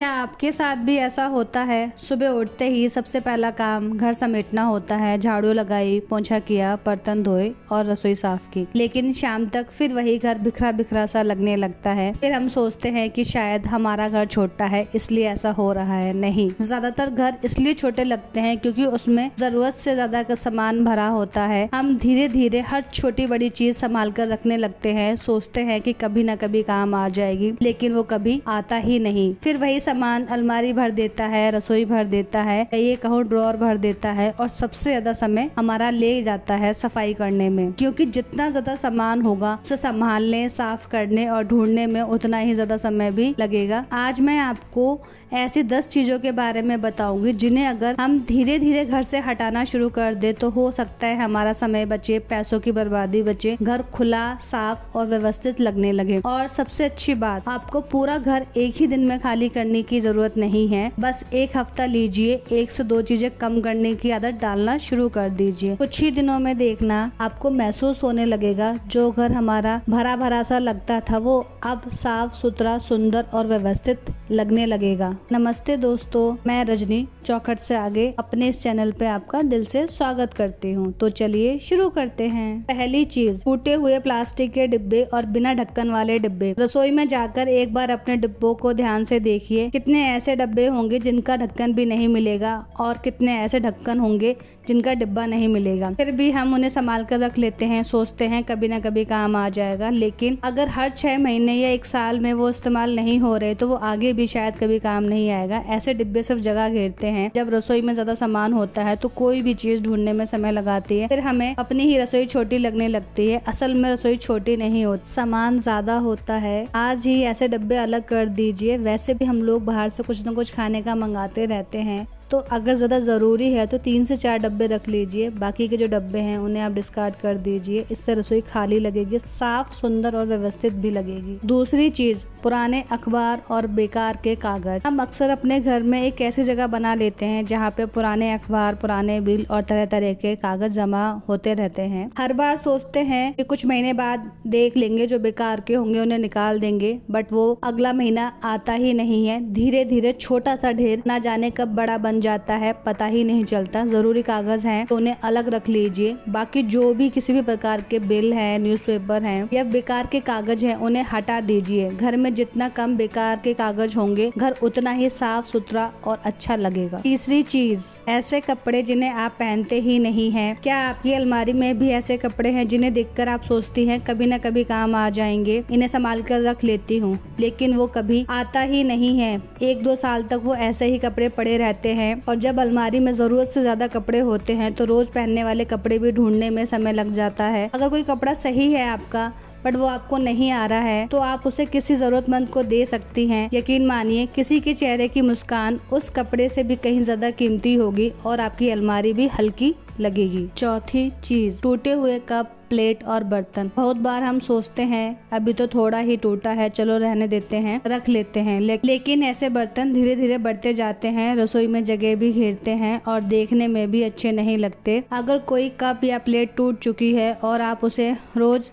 क्या आपके साथ भी ऐसा होता है? सुबह उठते ही सबसे पहला काम घर समेटना होता है। झाड़ू लगाई, पोंछा किया, बर्तन धोए और रसोई साफ की। लेकिन शाम तक फिर वही घर बिखरा बिखरा सा लगने लगता है। फिर हम सोचते हैं कि शायद हमारा घर छोटा है इसलिए ऐसा हो रहा है। नहीं, ज्यादातर घर इसलिए छोटे लगते हैं क्योंकि उसमें जरूरत से ज्यादा का सामान भरा होता है। हम धीरे धीरे हर छोटी बड़ी चीज संभाल कर रखने लगते हैं। सोचते हैं कि कभी न कभी काम आ जाएगी, लेकिन वो कभी आता ही नहीं। फिर वही सामान अलमारी भर देता है, रसोई भर देता है, ये कहो ड्रॉर भर देता है और सबसे ज्यादा समय हमारा ले जाता है सफाई करने में। क्योंकि जितना ज्यादा सामान होगा उसे संभालने, साफ करने और ढूंढने में उतना ही ज्यादा समय भी लगेगा। आज मैं आपको ऐसी 10 चीजों के बारे में बताऊंगी जिन्हें अगर हम धीरे धीरे घर से हटाना शुरू कर दे तो हो सकता है हमारा समय बचे, पैसों की बर्बादी बचे, घर खुला, साफ और व्यवस्थित लगने लगे। और सबसे अच्छी बात, आपको पूरा घर एक ही दिन में खाली करने की जरूरत नहीं है। बस एक हफ्ता लीजिए, 1 से 2 चीजें कम करने की आदत डालना शुरू कर दीजिए। कुछ ही दिनों में देखना आपको महसूस होने लगेगा जो घर हमारा भरा भरा सा लगता था वो अब साफ सुथरा, सुंदर और व्यवस्थित लगने लगेगा। नमस्ते दोस्तों, मैं रजनी चौखट से आगे अपने इस चैनल पे आपका दिल से स्वागत करती हूँ। तो चलिए शुरू करते हैं। पहली चीज, टूटे हुए प्लास्टिक के डिब्बे और बिना ढक्कन वाले डिब्बे। रसोई में जाकर एक बार अपने डिब्बों को ध्यान से देखिए। कितने ऐसे डब्बे होंगे जिनका ढक्कन भी नहीं मिलेगा और कितने ऐसे ढक्कन होंगे जिनका डिब्बा नहीं मिलेगा। फिर भी हम उन्हें संभाल कर रख लेते हैं, सोचते हैं कभी न कभी काम आ जाएगा। लेकिन अगर हर 6 महीने या 1 साल में वो इस्तेमाल नहीं हो रहे तो वो आगे भी शायद कभी काम नहीं आएगा। ऐसे डिब्बे सिर्फ जगह घेरते हैं। जब रसोई में ज्यादा सामान होता है तो कोई भी चीज ढूंढने में समय लगाती है, फिर हमें अपनी ही रसोई छोटी लगने लगती है। असल में रसोई छोटी नहीं होती, सामान ज्यादा होता है। आज ही ऐसे डिब्बे अलग कर दीजिए। वैसे भी हम लोग बाहर से कुछ न कुछ खाने का मंगाते रहते हैं, तो अगर ज़्यादा ज़रूरी है तो 3 से 4 डब्बे रख लीजिए। बाकी के जो डब्बे हैं उन्हें आप डिस्कार्ड कर दीजिए। इससे रसोई खाली लगेगी, साफ, सुंदर और व्यवस्थित भी लगेगी। दूसरी चीज़, पुराने अखबार और बेकार के कागज। हम अक्सर अपने घर में एक ऐसी जगह बना लेते हैं जहाँ पे पुराने अखबार, पुराने बिल और तरह तरह के कागज जमा होते रहते हैं। हर बार सोचते हैं कि कुछ महीने बाद देख लेंगे, जो बेकार के होंगे उन्हें निकाल देंगे, बट वो अगला महीना आता ही नहीं है। धीरे धीरे छोटा सा ढेर ना जाने कब बड़ा बन जाता है, पता ही नहीं चलता। जरूरी कागज हैं तो उन्हें अलग रख लीजिए। बाकी जो भी किसी भी प्रकार के बिल हैं, न्यूज़पेपर हैं या बेकार के कागज हैं उन्हें हटा दीजिए। घर में जितना कम बेकार के कागज होंगे घर उतना ही साफ सुथरा और अच्छा लगेगा। तीसरी चीज, ऐसे कपड़े जिन्हें आप पहनते ही नहीं हैं। क्या आपकी अलमारी में भी ऐसे कपड़े हैं जिन्हें देखकर आप सोचती हैं कभी न कभी काम आ जाएंगे, इन्हें संभाल कर रख लेती हूँ, लेकिन वो कभी आता ही नहीं है। 1-2 साल तक वो ऐसे ही कपड़े पड़े रहते हैं और जब अलमारी में जरूरत से ज्यादा कपड़े होते हैं तो रोज पहनने वाले कपड़े भी ढूंढने में समय लग जाता है। अगर कोई कपड़ा सही है आपका बट वो आपको नहीं आ रहा है तो आप उसे किसी जरूरतमंद को दे सकती हैं। यकीन मानिए, किसी के चेहरे की मुस्कान उस कपड़े से भी कहीं ज्यादा कीमती होगी और आपकी अलमारी भी हल्की लगेगी। चौथी चीज, टूटे हुए कप, प्लेट और बर्तन। बहुत बार हम सोचते हैं अभी तो थोड़ा ही टूटा है, चलो रहने देते हैं, रख लेते हैं। लेकिन ऐसे बर्तन धीरे धीरे बढ़ते जाते हैं, रसोई में जगह भी घेरते हैं और देखने में भी अच्छे नहीं लगते। अगर कोई कप या प्लेट टूट चुकी है और आप उसे रोज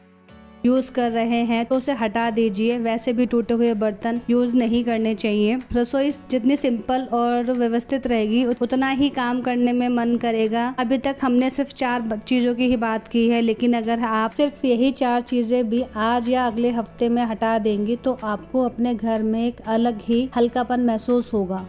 यूज कर रहे हैं तो उसे हटा दीजिए। वैसे भी टूटे हुए बर्तन यूज नहीं करने चाहिए। रसोई जितनी सिंपल और व्यवस्थित रहेगी उतना ही काम करने में मन करेगा। अभी तक हमने सिर्फ 4 चीजों की ही बात की है, लेकिन अगर आप सिर्फ यही 4 चीजें भी आज या अगले हफ्ते में हटा देंगी तो आपको अपने घर में एक अलग ही हल्कापन महसूस होगा।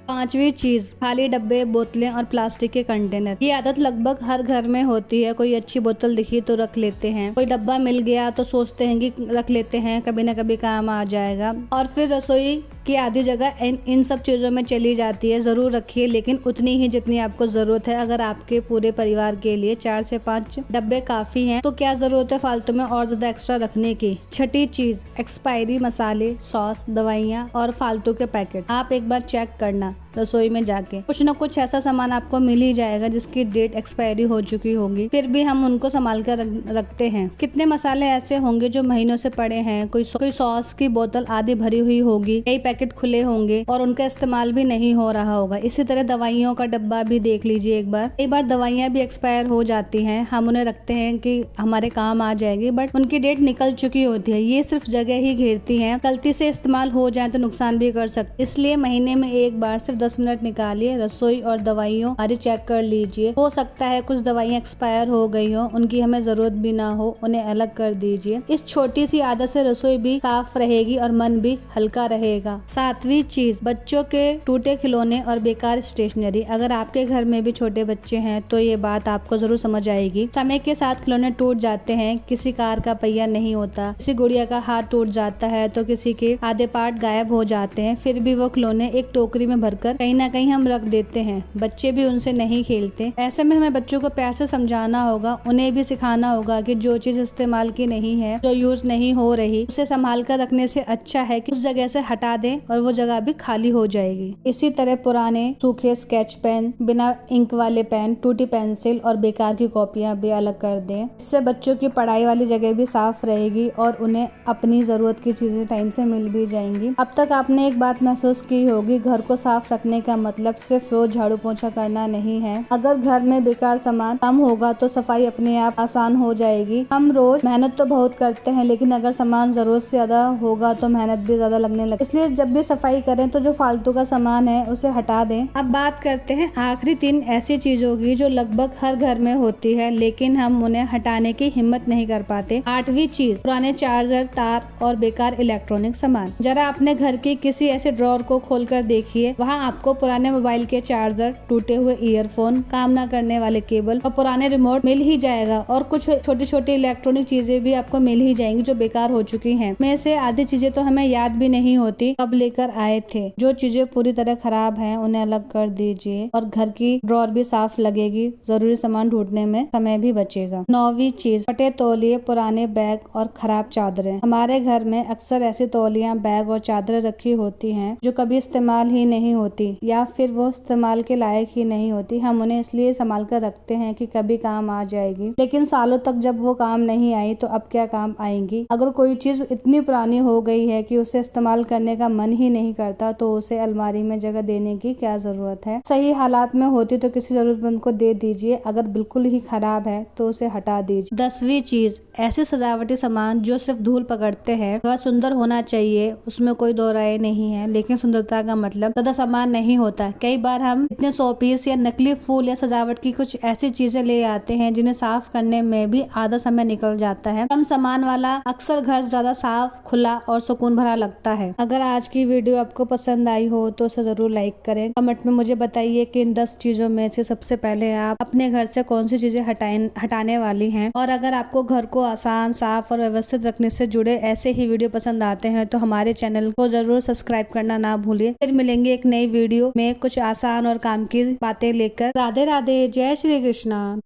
5वीं चीज, खाली डब्बे, बोतलें और प्लास्टिक के कंटेनर। ये आदत लगभग हर घर में होती है। कोई अच्छी बोतल दिखी तो रख लेते हैं, कोई डब्बा मिल गया तो सोचते हैं कि रख लेते हैं, कभी न कभी काम आ जाएगा, और फिर रसोई की आधी जगह इन सब चीजों में चली जाती है। जरूर रखिए, लेकिन उतनी ही जितनी आपको जरूरत है। अगर आपके पूरे परिवार के लिए 4 से 5 डब्बे काफी हैं तो क्या जरूरत है फालतू में और ज्यादा एक्स्ट्रा रखने की। 6ठी चीज, एक्सपायरी मसाले, सॉस, दवाइयाँ और फालतू के पैकेट। आप एक बार चेक करना, रसोई में जाके। कुछ न कुछ ऐसा सामान आपको मिल ही जाएगा जिसकी डेट एक्सपायरी हो चुकी होगी, फिर भी हम उनको संभाल कर रखते हैं। कितने मसाले ऐसे होंगे जो महीनों से पड़े हैं, कोई सॉस की बोतल आधी भरी हुई होगी, कई पैकेट खुले होंगे और उनका इस्तेमाल भी नहीं हो रहा होगा। इसी तरह दवाइयों का डब्बा भी देख लीजिए एक बार। कई बार दवाइयाँ भी एक्सपायर हो जाती हैं, हम उन्हें रखते हैं कि हमारे काम आ जाएगी, बट उनकी डेट निकल चुकी होती है। ये सिर्फ जगह ही घेरती है, गलती से इस्तेमाल हो जाए तो नुकसान भी कर सकते। इसलिए महीने में एक बार सिर्फ 10 मिनट निकालिए, रसोई और दवाइयों हमारी चेक कर लीजिए। हो सकता है कुछ दवाइयाँ एक्सपायर हो गई हो, उनकी हमें जरूरत भी ना हो, उन्हें अलग कर दीजिए। इस छोटी सी आदत से रसोई भी साफ रहेगी और मन भी हल्का रहेगा। 7वीं चीज, बच्चों के टूटे खिलौने और बेकार स्टेशनरी। अगर आपके घर में भी छोटे बच्चे हैं तो ये बात आपको जरूर समझ आएगी। समय के साथ खिलौने टूट जाते हैं, किसी कार का पहिया नहीं होता, किसी गुड़िया का हाथ टूट जाता है तो किसी के आधे पार्ट गायब हो जाते हैं, फिर भी वो खिलौने एक टोकरी में भरकर कहीं ना कहीं हम रख देते हैं। बच्चे भी उनसे नहीं खेलते। ऐसे में हमें बच्चों को प्यार से समझाना होगा, उन्हें भी सिखाना होगा कि जो चीज इस्तेमाल की नहीं है, जो यूज नहीं हो रही, उसे संभाल कर रखने से अच्छा है कि उस जगह से हटा दें और वो जगह भी खाली हो जाएगी। इसी तरह पुराने सूखे स्केच पेन, बिना इंक वाले पेन, टूटी पेंसिल और बेकार की कॉपियां भी अलग कर दें। इससे बच्चों की पढ़ाई वाली जगह भी साफ रहेगी और उन्हें अपनी जरूरत की चीजें टाइम से मिल भी जाएंगी। अब तक आपने एक बात महसूस की होगी, घर को साफ रखने का मतलब सिर्फ रोज झाड़ू पोंछा करना नहीं है। अगर घर में बेकार सामान कम होगा तो सफाई अपने आप आसान हो जाएगी। हम रोज मेहनत तो बहुत करते हैं, लेकिन अगर सामान जरूरत से ज्यादा होगा तो मेहनत भी ज्यादा लगने लगती है। इसलिए जब भी सफाई करें तो जो फालतू का सामान है उसे हटा दें। अब बात करते हैं आखिरी 3 ऐसी चीजों की जो लगभग हर घर में होती है, लेकिन हम उन्हें हटाने की हिम्मत नहीं कर पाते। 8वीं चीज, पुराने चार्जर, तार और बेकार इलेक्ट्रॉनिक सामान। जरा अपने घर की किसी ऐसे ड्रॉर को खोलकर देखिए, वहाँ आपको पुराने मोबाइल के चार्जर, टूटे हुए ईयरफोन, काम न करने वाले केबल और पुराने रिमोट मिल ही जाएगा और कुछ छोटी छोटी इलेक्ट्रॉनिक चीजें भी आपको मिल ही जाएंगी जो बेकार हो चुकी हैं। में से आधी चीजें तो हमें याद भी नहीं होती कब लेकर आए थे। जो चीजें पूरी तरह खराब हैं उन्हें अलग कर दीजिए और घर की ड्रॉर भी साफ लगेगी। जरूरी सामान ढूंढने में समय भी बचेगा। 9वीं चीज, फटे तौलिए, पुराने बैग और खराब चादरें। हमारे घर में अक्सर ऐसी तौलियां, बैग और चादरें रखी होती हैं जो कभी इस्तेमाल ही नहीं होती या फिर वो इस्तेमाल के लायक ही नहीं होती। हम उन्हें इसलिए संभाल कर रखते हैं कि कभी काम आ जाएगी, लेकिन सालों तक जब वो काम नहीं आई तो अब क्या काम आएंगी। अगर कोई चीज इतनी पुरानी हो गई है कि उसे इस्तेमाल करने का मन ही नहीं करता तो उसे अलमारी में जगह देने की क्या जरूरत है। सही हालात में होती तो किसी जरूरतमंद को दे दीजिए, अगर बिल्कुल ही खराब है तो उसे हटा दीजिए। 10वीं चीज, ऐसे सजावटी सामान जो सिर्फ धूल पकड़ते हैं। वह सुंदर होना चाहिए, उसमें कोई दो राय नहीं है, लेकिन सुंदरता का मतलब ज्यादा सामान नहीं होता। कई बार हम इतने शोपीस या नकली फूल या सजावट की कुछ ऐसी चीजें ले आते हैं जिन्हें साफ करने में भी आधा समय निकल जाता है। कम सामान वाला अक्सर घर ज्यादा साफ, खुला और सुकून भरा लगता है। अगर आज की वीडियो आपको पसंद आई हो तो उसे जरूर लाइक करें। कमेंट में मुझे बताइए कि इन 10 चीजों में से सबसे पहले आप अपने घर से कौन सी चीजें हटाने वाली हैं। और अगर आपको घर को आसान, साफ और व्यवस्थित रखने से जुड़े ऐसे ही वीडियो पसंद आते हैं तो हमारे चैनल को जरूर सब्सक्राइब करना ना भूलिए। फिर मिलेंगे एक नई वीडियो में कुछ आसान और काम की बातें लेकर। राधे राधे, जय श्री कृष्णा।